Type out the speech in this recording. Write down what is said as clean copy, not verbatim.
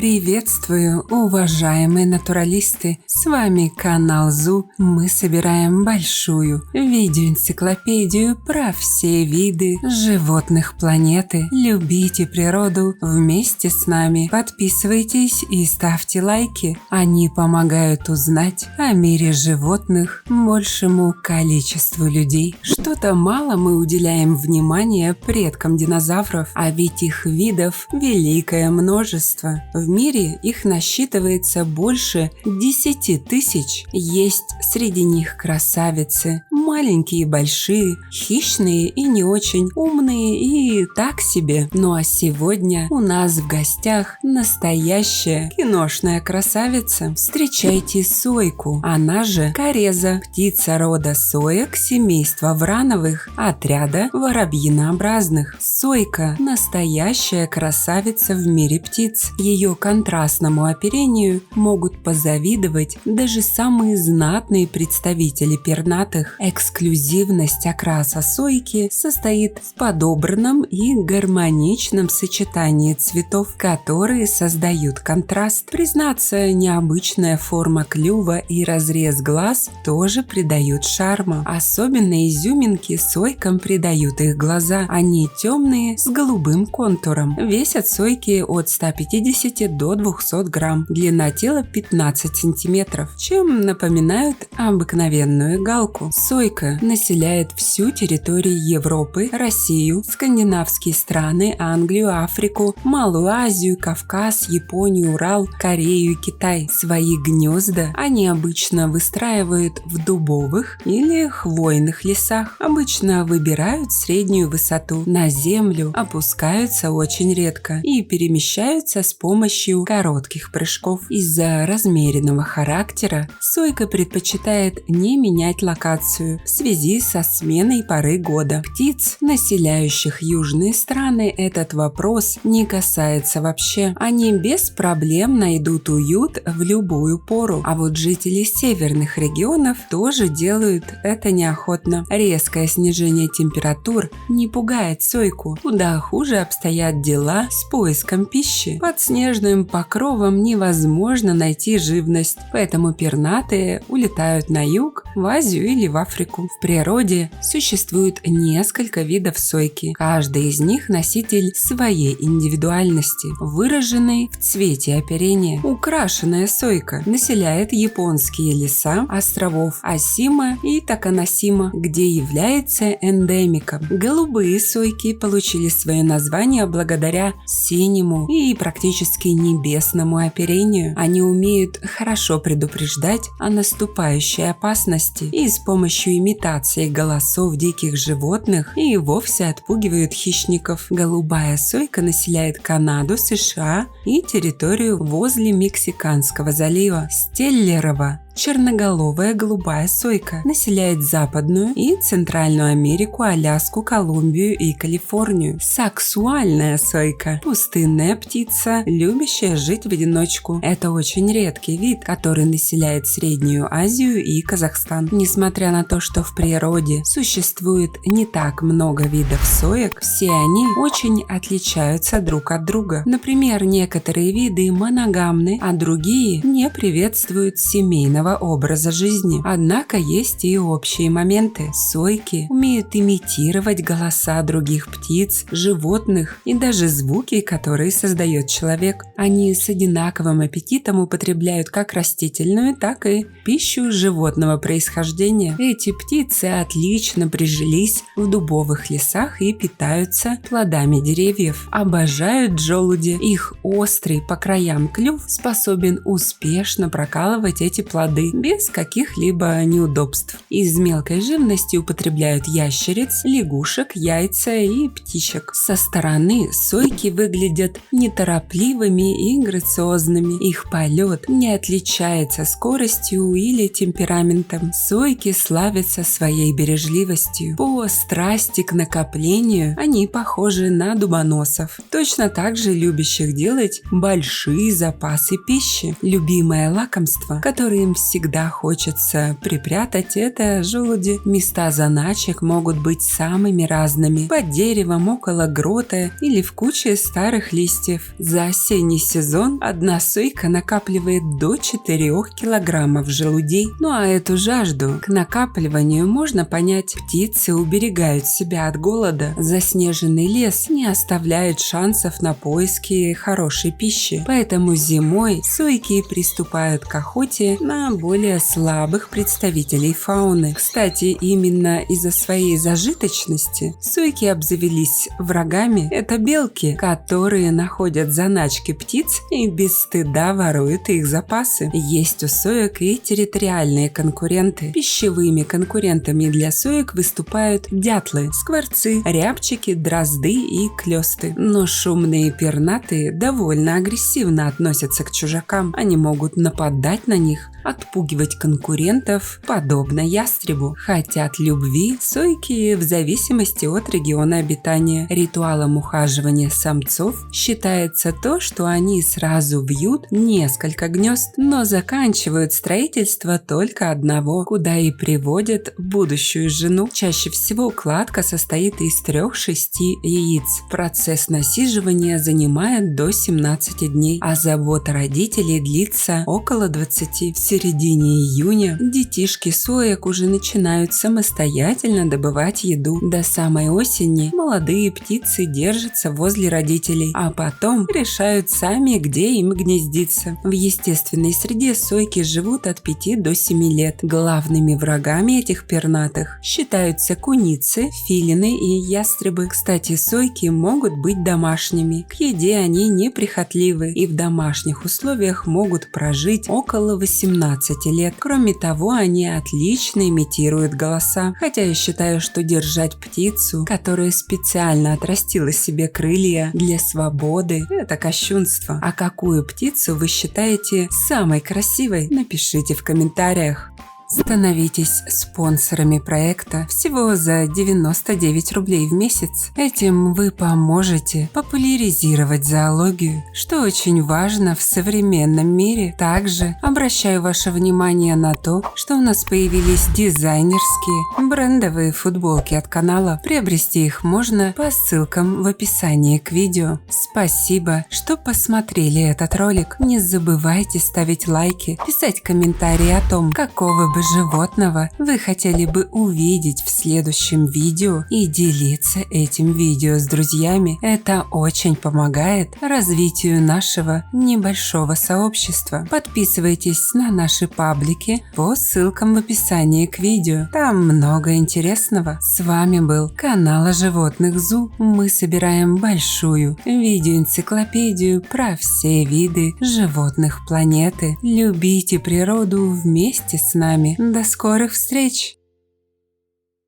Приветствую, уважаемые натуралисты! С вами канал ЗУ. Мы собираем большую видеоэнциклопедию про все виды животных планеты. Любите природу вместе с нами. Подписывайтесь и ставьте лайки. Они помогают узнать о мире животных большему количеству людей. Что-то мало мы уделяем внимания предкам динозавров, а ведь их видов великое множество. В мире их насчитывается больше 10 тысяч. Есть среди них красавицы, маленькие и большие, хищные и не очень, умные и так себе. Ну а сегодня у нас в гостях настоящая киношная красавица. Встречайте сойку, она же кареза, птица рода соек, семейства врановых, отряда воробьинообразных. Сойка – настоящая красавица в мире птиц. Ее контрастному оперению могут позавидовать даже самые знатные представители пернатых. Эксклюзивность окраса сойки состоит в подобранном и гармоничном сочетании цветов, которые создают контраст. Признаться, необычная форма клюва и разрез глаз тоже придают шарма. Особенно изюминки сойкам придают их глаза. Они темные с голубым контуром. Весят сойки от 150 до 200 грамм. Длина тела 15 сантиметров, чем напоминают обыкновенную галку. Сойка населяет всю территорию Европы, Россию, скандинавские страны, Англию, Африку, Малую Азию, Кавказ, Японию, Урал, Корею и Китай. Свои гнезда они обычно выстраивают в дубовых или хвойных лесах. Обычно выбирают среднюю высоту. На землю опускаются очень редко и перемещаются с помощью коротких прыжков. Из-за размеренного характера сойка предпочитает не менять локацию в связи со сменой поры года. Птиц, населяющих южные страны, этот вопрос не касается вообще. Они без проблем найдут уют в любую пору. А вот жители северных регионов тоже делают это неохотно. Резкое снижение температур не пугает сойку. Куда хуже обстоят дела с поиском пищи. Под снежным покровом невозможно найти живность, поэтому пернатые улетают на юг, в Азию или в Африку. В природе существует несколько видов сойки. Каждый из них носитель своей индивидуальности, выраженной в цвете оперения. Украшенная сойка населяет японские леса островов Осима и Таканосима, где является эндемиком. Голубые сойки получили свое название благодаря синему и практически небесному оперению. Они умеют хорошо предупреждать о наступающей опасности и с помощью имитации голосов диких животных и вовсе отпугивают хищников. Голубая сойка населяет Канаду, США и территорию возле Мексиканского залива. Стеллерова черноголовая голубая сойка населяет Западную и Центральную Америку, Аляску, Колумбию и Калифорнию. Саксуальная сойка – пустынная птица, любящая жить в одиночку. Это очень редкий вид, который населяет Среднюю Азию и Казахстан. Несмотря на то, что в природе существует не так много видов соек, все они очень отличаются друг от друга. Например, некоторые виды моногамны, а другие не приветствуют семейного образа жизни. Однако есть и общие моменты. Сойки умеют имитировать голоса других птиц, животных и даже звуки, которые создает человек. Они с одинаковым аппетитом употребляют как растительную, так и пищу животного происхождения. Эти птицы отлично прижились в дубовых лесах и питаются плодами деревьев. Обожают желуди. Их острый по краям клюв способен успешно прокалывать эти плоды без каких-либо неудобств. Из мелкой живности употребляют ящериц, лягушек, яйца и птичек. Со стороны сойки выглядят неторопливыми и грациозными. Их полет не отличается скоростью или темпераментом. Сойки славятся своей бережливостью. По страсти к накоплению они похожи на дубоносов, точно так же любящих делать большие запасы пищи. Любимое лакомство, которое им всегда хочется припрятать, это желуди. Места заначек могут быть самыми разными. Под деревом, около грота или в куче старых листьев. За осенний сезон одна сойка накапливает до 4 килограммов желудей. Ну а эту жажду к накапливанию можно понять. Птицы уберегают себя от голода. Заснеженный лес не оставляет шансов на поиски хорошей пищи. Поэтому зимой сойки приступают к охоте на более слабых представителей фауны. Кстати, именно из-за своей зажиточности сойки обзавелись врагами. Это белки, которые находят заначки птиц и без стыда воруют их запасы. Есть у соек и территориальные конкуренты. Пищевыми конкурентами для соек выступают дятлы, скворцы, рябчики, дрозды и клёсты. Но шумные пернатые довольно агрессивно относятся к чужакам. Они могут нападать на них, отпугивать конкурентов, подобно ястребу. Хотят любви сойки в зависимости от региона обитания. Ритуалом ухаживания самцов считается то, что они сразу вьют несколько гнезд, но заканчивают строительство только одного, куда и приводят будущую жену. Чаще всего кладка состоит из 3-6 яиц. Процесс насиживания занимает до 17 дней, а забота родителей длится около 20. В середине июня детишки соек уже начинают самостоятельно добывать еду. До самой осени молодые птицы держатся возле родителей, а потом решают сами, где им гнездиться. В естественной среде сойки живут от 5 до 7 лет. Главными врагами этих пернатых считаются куницы, филины и ястребы. Кстати, сойки могут быть домашними. К еде они неприхотливы и в домашних условиях могут прожить около 18 лет. Кроме того, они отлично имитируют голоса. Хотя я считаю, что держать птицу, которая специально отрастила себе крылья для свободы, это кощунство. А какую птицу вы считаете самой красивой? Напишите в комментариях. Становитесь спонсорами проекта всего за 99 рублей в месяц. Этим вы поможете популяризировать зоологию, что очень важно в современном мире. Также обращаю ваше внимание на то, что у нас появились дизайнерские брендовые футболки от канала. Приобрести их можно по ссылкам в описании к видео. Спасибо, что посмотрели этот ролик. Не забывайте ставить лайки, писать комментарии о том, какого бы животного вы хотели бы увидеть в следующем видео и делиться этим видео с друзьями. Это очень помогает развитию нашего небольшого сообщества. Подписывайтесь на наши паблики по ссылкам в описании к видео. Там много интересного. С вами был канал о животных ЗУ. Мы собираем большую видеоэнциклопедию про все виды животных планеты. Любите природу вместе с нами. До скорых встреч!